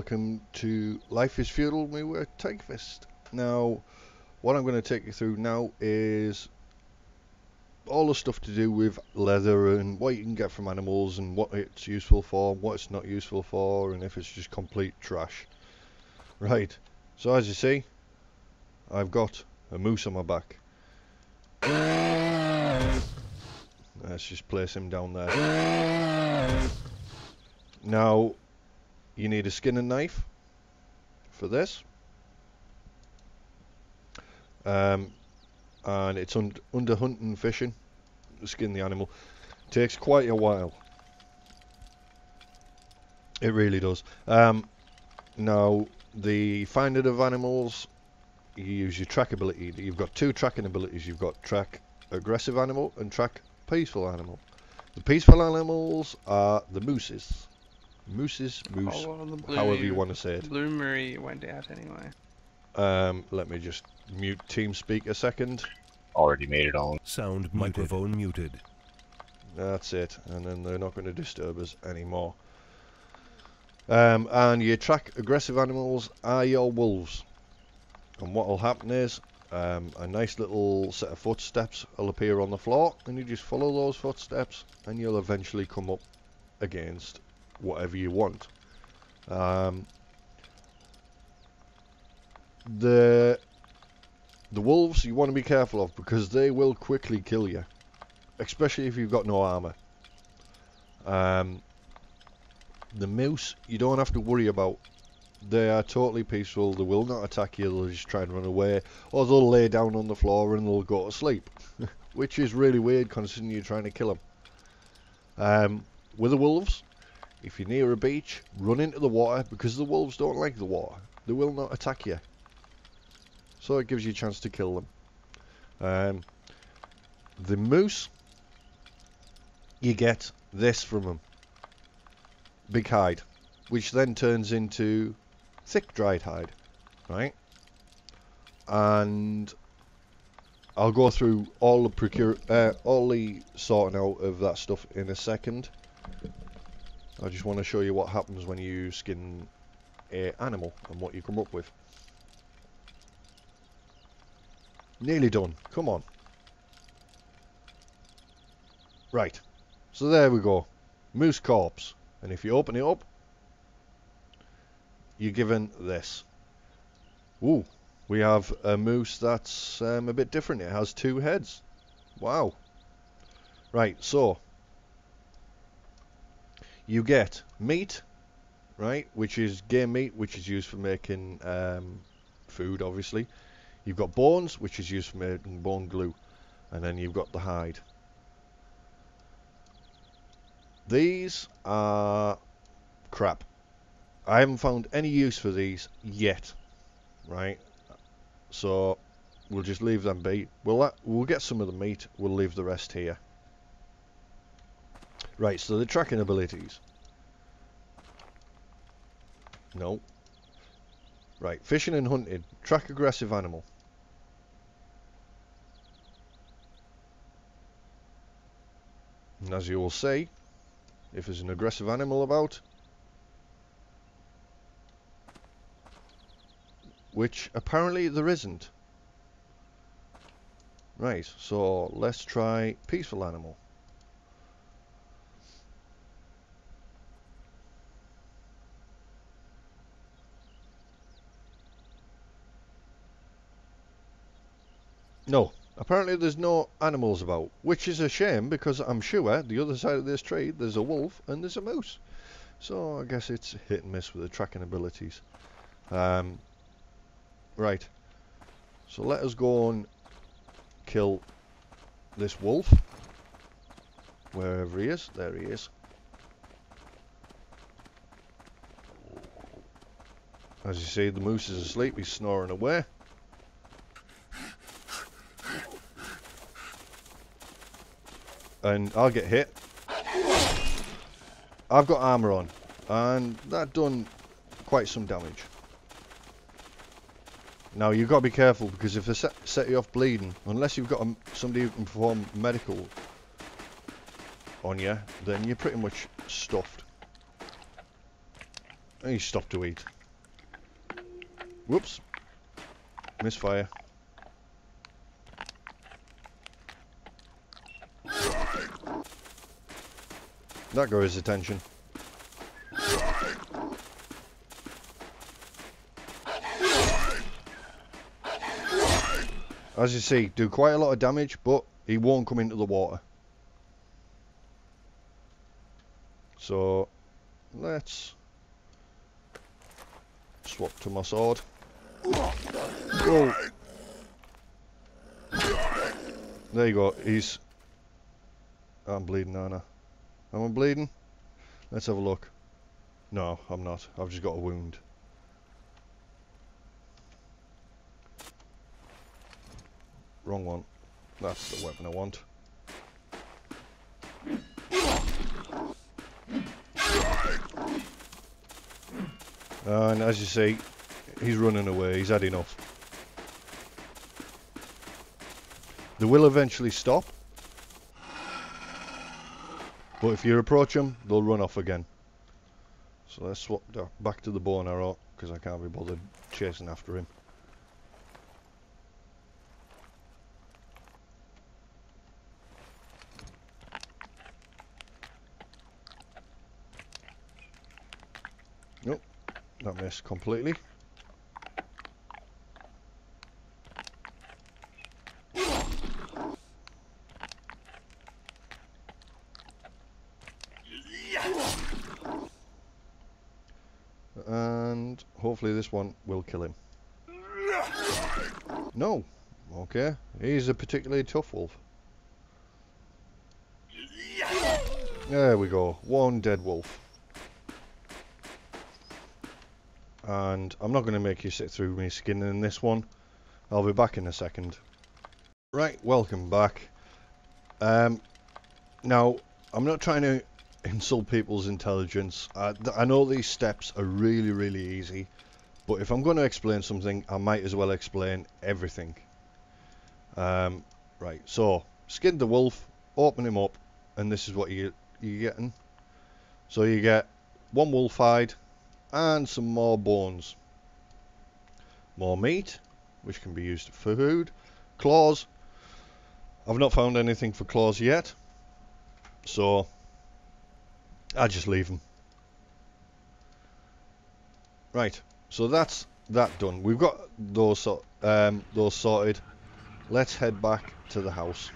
welcome to Life is Feudal. We were Tigefist. Now, what I'm going to take you through now is all the stuff to do with leather and what you can get from animals and what it's useful for, what it's not useful for, and if it's just complete trash. Right, so as you see, I've got a moose on my back. Let's just place him down there. Now, you need a skin and knife for this. And it's under hunting and fishing to skin the animal. Takes quite a while. It really does. Now, the finding of animals, you use your track ability. You've got two tracking abilities. You've got track aggressive animal and track peaceful animal. The peaceful animals are the mooses. Moose, however you want to say it. Bloomery went out anyway. Let me just mute TeamSpeak a second. Already made it on. Sound microphone muted. That's it, and then they're not going to disturb us anymore. And your track aggressive animals are your wolves. And what will happen is, a nice little set of footsteps will appear on the floor, and you just follow those footsteps, and you'll eventually come up against whatever you want. The wolves you want to be careful of because they will quickly kill you, especially if you've got no armor. The moose you don't have to worry about. They are totally peaceful. They will not attack you. They'll just try and run away, or they'll lay down on the floor and they'll go to sleep, which is really weird considering you're trying to kill them. With the wolves, if you're near a beach, run into the water because the wolves don't like the water. They will not attack you. So it gives you a chance to kill them. The moose, you get this from them. Big hide. Which then turns into thick dried hide. Right? And I'll go through all the sorting out of that stuff in a second. I just want to show you what happens when you skin an animal and what you come up with. Nearly done. Come on. Right. So there we go. Moose corpse. And if you open it up, you're given this. Ooh. We have a moose that's a bit different. It has two heads. Wow. Right. So you get meat, right, which is game meat, which is used for making food, obviously. You've got bones, which is used for making bone glue, and then you've got the hide. These are crap. I haven't found any use for these yet, right? So we'll just leave them be. We'll get some of the meat. We'll leave the rest here. Right, so the tracking abilities. No. Right, fishing and hunting. Track aggressive animal. And as you will see, if there's an aggressive animal about, which apparently there isn't. Right, so let's try peaceful animal. No, apparently there's no animals about, which is a shame because I'm sure the other side of this tree there's a wolf and there's a moose. So I guess it's hit and miss with the tracking abilities. Right, so let us go and kill this wolf. Wherever he is, there he is. As you see, the moose is asleep, he's snoring away. And I'll get hit. I've got armor on, and that done quite some damage. Now you've got to be careful because if they set you off bleeding, unless you've got somebody who can perform medical on you, then you're pretty much stuffed. And you stop to eat. Whoops. Misfire. That got his attention. As you see, do quite a lot of damage, but he won't come into the water. So, let's swap to my sword. Whoa. There you go. I'm bleeding, aren't I? Am I bleeding? Let's have a look. No, I'm not. I've just got a wound. Wrong one. That's the weapon I want. And as you see, he's running away. He's had enough. They will eventually stop. But if you approach them, they'll run off again. So let's swap back to the bow and arrow, because I can't be bothered chasing after him. Nope, that missed completely. And hopefully this one will kill him. No. Okay. He's a particularly tough wolf. There we go. One dead wolf. And I'm not going to make you sit through me skinning this one. I'll be back in a second. Right, welcome back. Now, I'm not trying to insult people's intelligence. I know these steps are really, really easy, but if I'm going to explain something, I might as well explain everything. Right, so skin the wolf, open him up, and this is what you're getting. So you get one wolf hide and some more bones, more meat, which can be used for food, claws. I've not found anything for claws yet, so I just leave them. Right, so that's that done. We've got those sorted. Let's head back to the house.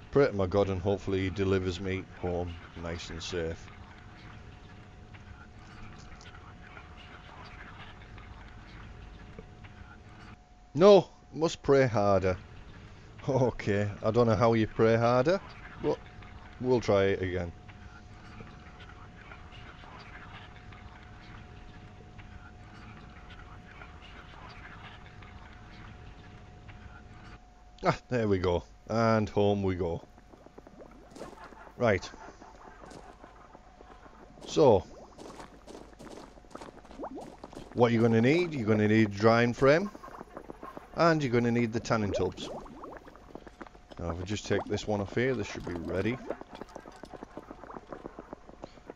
Pray to my God and hopefully he delivers me home nice and safe. No, must pray harder. Okay, I don't know how you pray harder, but we'll try it again. Ah, there we go. And home we go. Right. So, what you're going to need a drying frame. And you're going to need the tanning tubs. Now if we just take this one off here, this should be ready.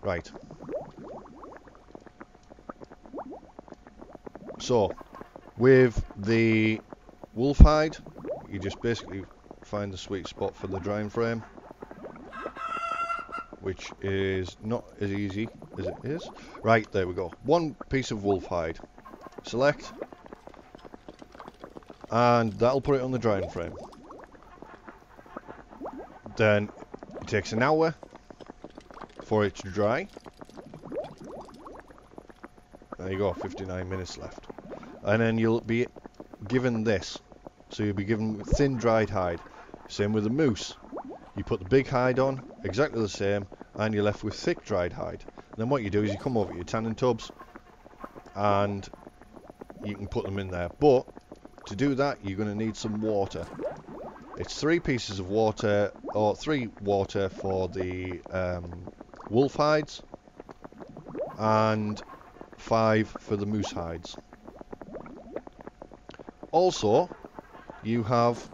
Right. So, with the wolf hide, you just basically find the sweet spot for the drying frame, which is not as easy as it is. Right, there we go. One piece of wolf hide. Select, and that'll put it on the drying frame. Then it takes an hour for it to dry. There you go, 59 minutes left. And then you'll be given this. So you'll be given thin dried hide. Same with the moose. You put the big hide on, exactly the same, and you're left with thick dried hide. And then what you do is you come over to your tanning tubs and you can put them in there. But to do that, you're going to need some water. It's 3 pieces of water, or 3 water for the wolf hides, and 5 for the moose hides. Also, you have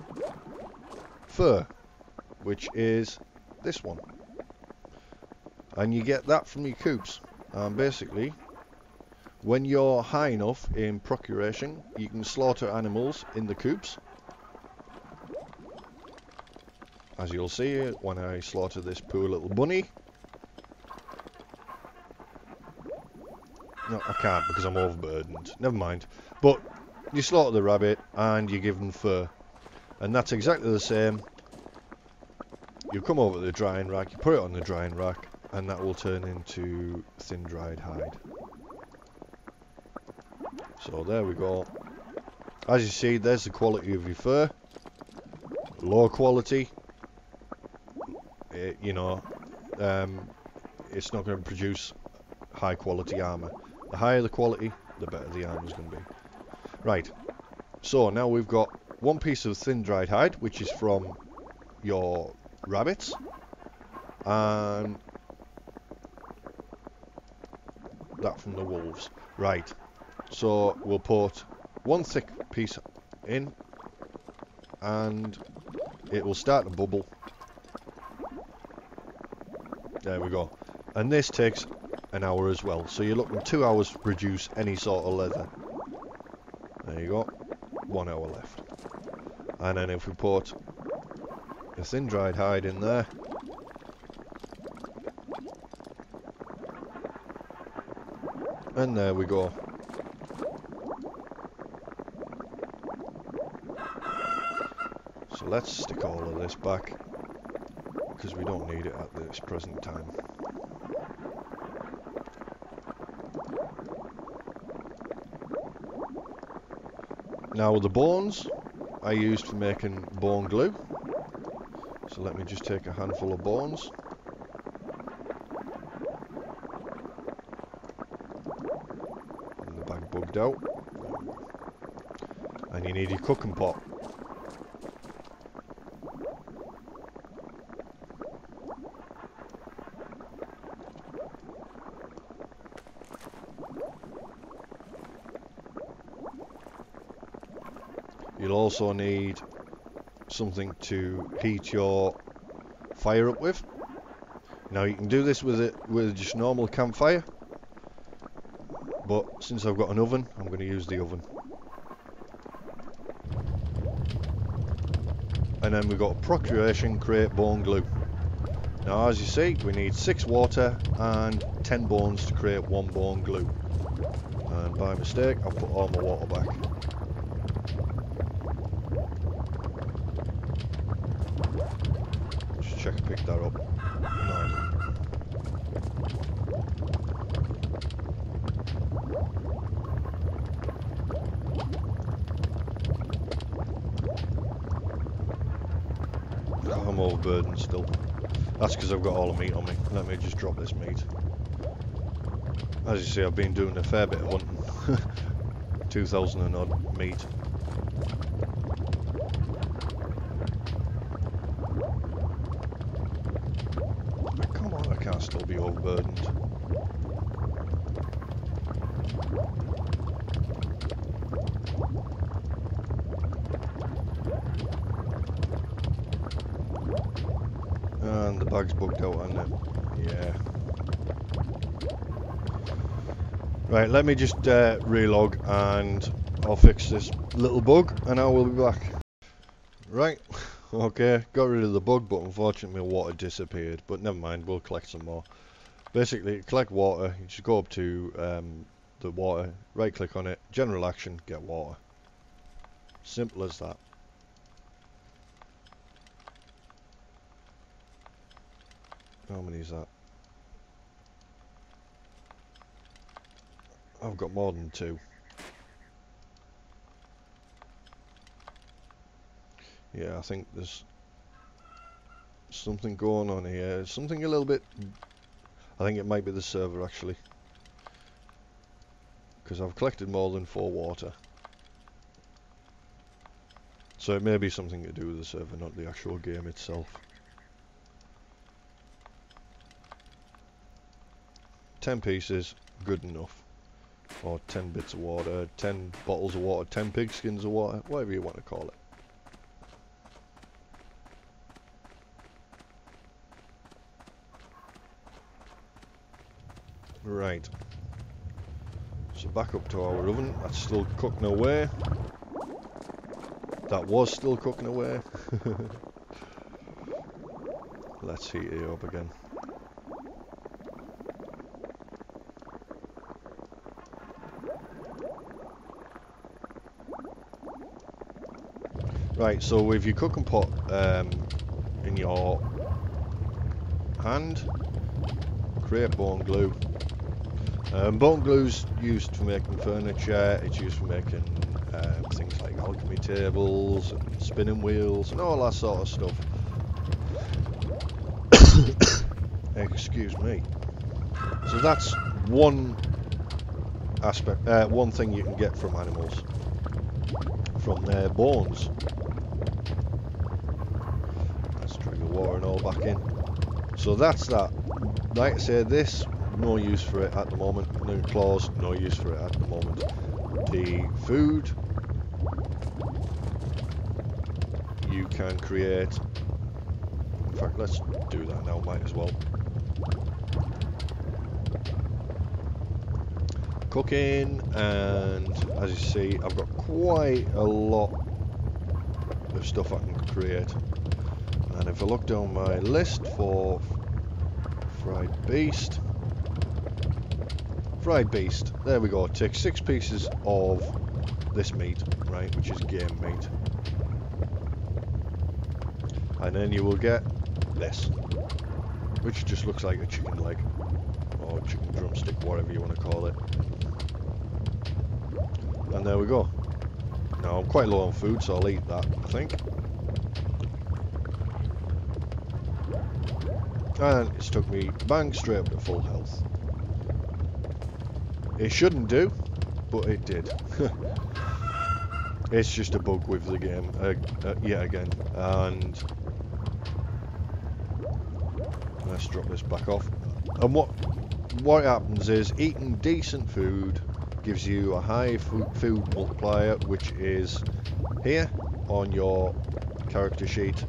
fur, which is this one. And you get that from your coops. And basically, When you're high enough in procuration, you can slaughter animals in the coops. As you'll see when I slaughter this poor little bunny. No, I can't because I'm overburdened. Never mind. But you slaughter the rabbit and you give them fur. And that's exactly the same. You come over to the drying rack, you put it on the drying rack, and that will turn into thin dried hide. So there we go. As you see, there's the quality of your fur. Low quality. You know, it's not going to produce high quality armour. The higher the quality, the better the armour's going to be. Right, so now we've got one piece of thin dried hide, which is from your rabbits, and that from the wolves. Right, so we'll put one thick piece in, and it will start to bubble. There we go. And this takes an hour as well, so you're looking 2 hours to produce any sort of leather. There you go, 1 hour left. And then if we put a thin dried hide in there, and there we go. So let's stick all of this back, because we don't need it at this present time. Now the bones I used for making bone glue. So let me just take a handful of bones. And the bag bugged out. And you need your cooking pot. You'll also need something to heat your fire up with. Now you can do this with just normal campfire, but since I've got an oven, I'm going to use the oven. And then we've got a procuration crate bone glue. Now as you see, we need 6 water and 10 bones to create 1 bone glue. And by mistake, I've put all my water back. Just check I picked that up. No, I didn't. I'm overburdened still. That's because I've got all the meat on me. Let me just drop this meat. As you see, I've been doing a fair bit of hunting. 2,000 and odd meat. But come on, I can't still be overburdened. And the bag's bugged out, hasn't it? Yeah. Right, let me just relog and I'll fix this little bug and I will be back. Right, okay, got rid of the bug, but unfortunately my water disappeared. But never mind, we'll collect some more. Basically, to collect water, you just go up to the water, right click on it, general action, get water. Simple as that. How many is that? I've got more than 2. Yeah, I think there's something going on here. Something a little bit... I think it might be the server actually. Because I've collected more than 4 water. So it may be something to do with the server, not the actual game itself. 10 pieces, good enough. Or 10 bits of water, 10 bottles of water, 10 pigskins of water, whatever you want to call it. Right. So back up to our oven. That's still cooking away. That was still cooking away. Let's heat it up again. Right, so with your cooking pot in your hand, create bone glue. Bone glue's used for making furniture, it's used for making things like alchemy tables and spinning wheels and all that sort of stuff. Excuse me. So that's one aspect, one thing you can get from animals, from their bones. Let's drink the water and all back in. So that's that. Like I say, this, no use for it at the moment. No claws, no use for it at the moment. The food you can create. In fact, let's do that now, might as well. Cooking, and as you see, I've got quite a lot of stuff I can create. And if I look down my list for fried beast, there we go. Take 6 pieces of this meat, right, which is game meat, and then you will get this, which just looks like a chicken leg or chicken drumstick, whatever you want to call it. And there we go. Now I'm quite low on food, so I'll eat that, I think. And it's took me bang straight up to full health. It shouldn't do, but it did. It's just a bug with the game, yet again. And let's drop this back off. And what happens is, eating decent food gives you a high food multiplier, which is here on your character sheet,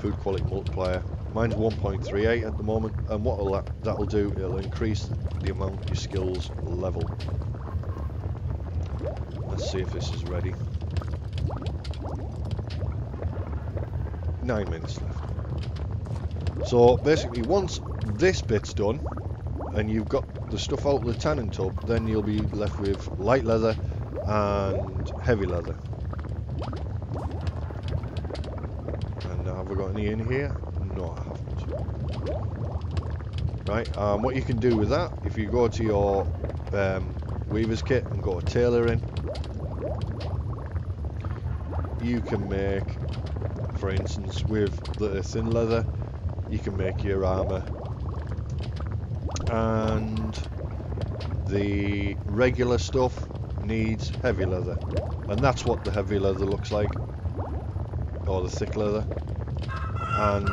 food quality multiplier. Mine's 1.38 at the moment, and what that'll do, it'll increase the amount your skills level. Let's see if this is ready. 9 minutes left. So basically, once this bit's done, and you've got the stuff out of the tanning tub, then you'll be left with light leather and heavy leather. And have I got any in here? No, I haven't. Right, what you can do with that, if you go to your weaver's kit and go to tailoring, you can make, for instance, with the thin leather, you can make your armour, and the regular stuff needs heavy leather, and that's what the heavy leather looks like, or the thick leather, and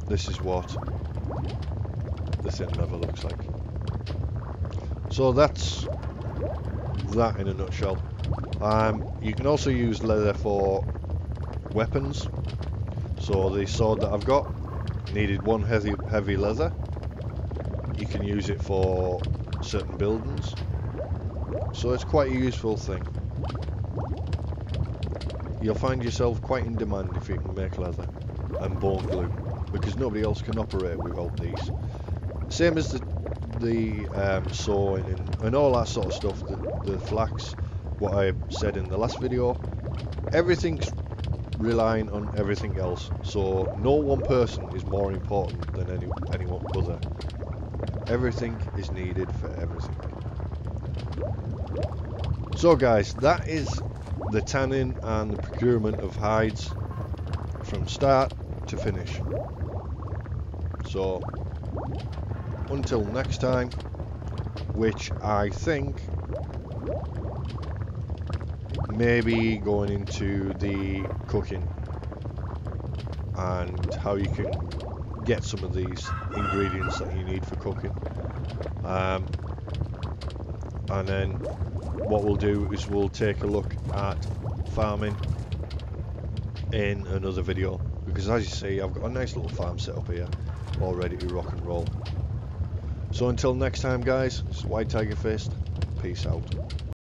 this is what the thin leather looks like. So that's that in a nutshell. You can also use leather for weapons. So the sword that I've got needed one heavy leather. You can use it for certain buildings. So it's quite a useful thing. You'll find yourself quite in demand if you can make leather and bone glue, because nobody else can operate without these. Same as the sewing and all that sort of stuff, the flax, what I said in the last video. Everything's relying on everything else, so no one person is more important than anyone other. Everything is needed for everything. So guys, that is the tanning and the procurement of hides from start to finish. So until next time, which I think maybe going into the cooking and how you can get some of these ingredients that you need for cooking, and then what we'll do is we'll take a look at farming in another video, because as you see, I've got a nice little farm set up here all ready to rock and roll. So until next time, guys, it's White Tiger Fist. Peace out.